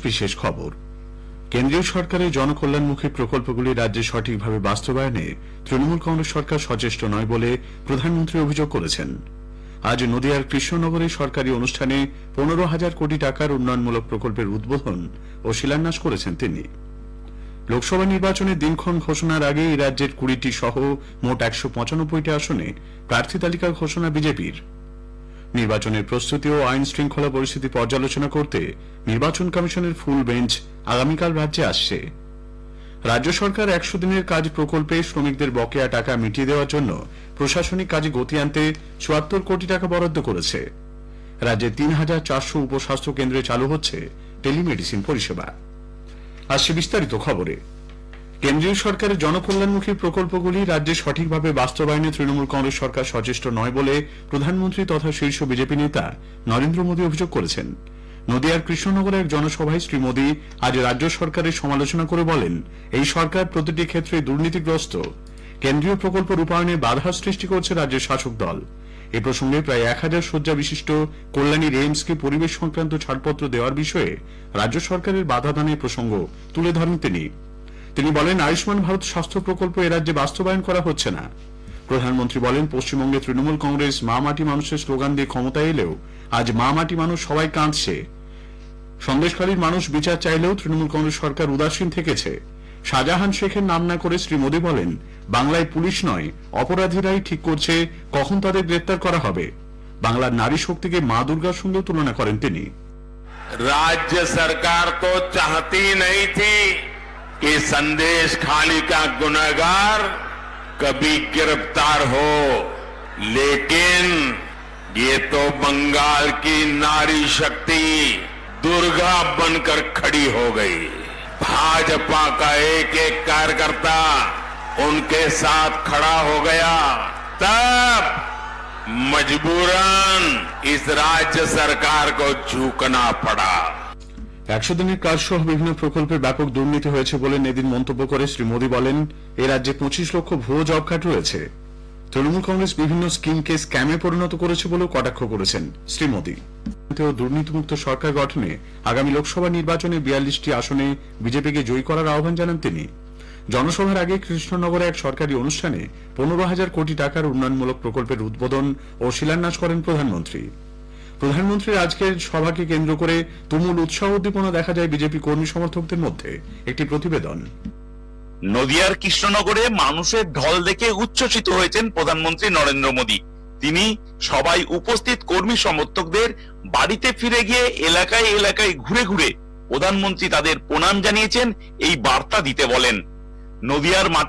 বিশেষ খবর। কেন্দ্রীয় সরকারের জনকল্যাণমুখী প্রকল্পগুলি রাজ্যে সঠিকভাবে বাস্তবায়নে তৃণমূল কংগ্রেস সরকার সচেষ্ট নয় বলে প্রধানমন্ত্রী অভিযোগ করেছেন। আজ নদিয়ার কৃষ্ণনগরে সরকারি অনুষ্ঠানে 15,000 কোটি টাকার উন্নয়নমূলক প্রকল্পের উদ্বোধন ও শিলান্যাস করেছেন তিনি। লোকসভা নির্বাচনের দিনক্ষণ ঘোষণার আগে এই রাজ্যের 20টি সহ মোট 195টি আসনে প্রার্থী তালিকা ঘোষণা বিজেপির। নির্বাচনের প্রস্তুতি ও আইন শৃঙ্খলা পরিস্থিতি পর্যালোচনা করতে নির্বাচন কমিশনের ফুল বেঞ্চ আগামীকাল রাজ্যে আসছে। রাজ্য সরকার 100 দিনের কাজ প্রকল্পে শ্রমিকদের বকেয়া টাকা মিটিয়ে দেওয়ার জন্য প্রশাসনিক কাজে গতি আনতে 74 কোটি টাকা বরাদ্দ করেছে। রাজ্যে 3,400 উপস্বাস্থ্য কেন্দ্রে চালু হচ্ছে টেলিমেডিসিন পরিষেবা। আসছে বিস্তারিত খবরে। কেন্দ্রীয় সরকারের জনকল্যাণমুখী প্রকল্পগুলি রাজ্যে সঠিকভাবে বাস্তবায়নে তৃণমূল কংগ্রেস সরকার সচেষ্ট নয় বলে প্রধানমন্ত্রী তথা শীর্ষ বিজেপি নেতা নরেন্দ্র মোদী অভিযোগ করেছেন। নদিয়ার কৃষ্ণনগরে এক জনসভায় শ্রী মোদী আজ রাজ্য সরকারের সমালোচনা করে বলেন, এই সরকার প্রতিটি ক্ষেত্রে দুর্নীতিগ্রস্ত। কেন্দ্রীয় প্রকল্প রূপায়ণে বাধা সৃষ্টি করছে রাজ্যের শাসক দল। এ প্রসঙ্গে প্রায় 1000 শয্যা বিশিষ্ট কল্যাণীর এইমসকে পরিবেশ সংক্রান্ত ছাড়পত্র দেওয়ার বিষয়ে রাজ্য সরকারের বাধা দানের প্রসঙ্গ তুলে ধরেন তিনি বলেন, আয়ুষ্মান ভারত স্বাস্থ্য প্রকল্প এ রাজ্যে বাস্তবায়ন করা হচ্ছে না। প্রধানমন্ত্রী বলেন, পশ্চিমবঙ্গে তৃণমূল কংগ্রেস মা মাটি মানুষের স্লোগান দিয়ে ক্ষমতায় এলেও আজ মা মাটি মানুষ সবাই কাঁদছে। সন্দেশখালীর মানুষ বিচার চাইলেও তৃণমূল কংগ্রেস সরকার উদাসীন থেকেছে। শাহজাহান শেখের নাম না করে শ্রী মোদী বলেন, বাংলায় পুলিশ নয় অপরাধীরাই ঠিক করছে কখন তাদের গ্রেপ্তার করা হবে। বাংলার নারী শক্তিকে মা দুর্গার সঙ্গে তুলনা করেন তিনি। राज्य सरकार तो चाहती नहीं थी कि संदेश खाली का गुनहगार कभी गिरफ्तार हो, लेकिन ये तो बंगाल की नारी शक्ति दुर्गा बनकर खड़ी हो गई। भाजपा का एक एक कार्यकर्ता उनके साथ खड़ा हो गया, तब मजबूरन इस राज्य सरकार को झुकना पड़ा। 100 দিনের কাজ সহ বিভিন্ন প্রকল্পে ব্যাপক দুর্নীতি হয়েছে বলে এদিন মন্তব্য করে শ্রী মোদী বলেন, এ রাজ্যে 25 লক্ষ ভুয়ো জব কার্ড রয়েছে। তৃণমূল কংগ্রেস বিভিন্ন স্কিমকে স্ক্যামে পরিণত করেছে বলেও কটাক্ষ করেছেন শ্রী মোদী। দুর্নীতিমুক্ত সরকার গঠনে আগামী লোকসভা নির্বাচনে 42টি আসনে বিজেপিকে জয়ী করার আহ্বান জানান তিনি। জনসভার আগে কৃষ্ণনগরে এক সরকারি অনুষ্ঠানে 15,000 কোটি টাকার উন্নয়নমূলক প্রকল্পের উদ্বোধন ও শিলান্যাস করেন প্রধানমন্ত্রীর আজকের সভাকে কেন্দ্র করে তুমুল উৎসাহ উদ্দীপনা দেখা যায় বিজেপি কর্মী সমর্থকদের মধ্যে। একটি প্রতিবেদন। নদিয়ার কৃষ্ণনগরে মানুষের ঢল দেখে উচ্ছ্বসিত হয়েছেন প্রধানমন্ত্রী নরেন্দ্র মোদী। তিনি সবাই উপস্থিত কর্মী সমর্থকদের বাড়িতে ফিরে গিয়ে এলাকায় এলাকায় ঘুরে ঘুরে প্রধানমন্ত্রী তাদের প্রণাম জানিয়েছেন, এই বার্তা দিতে বলেন। নদিয়ার মাটি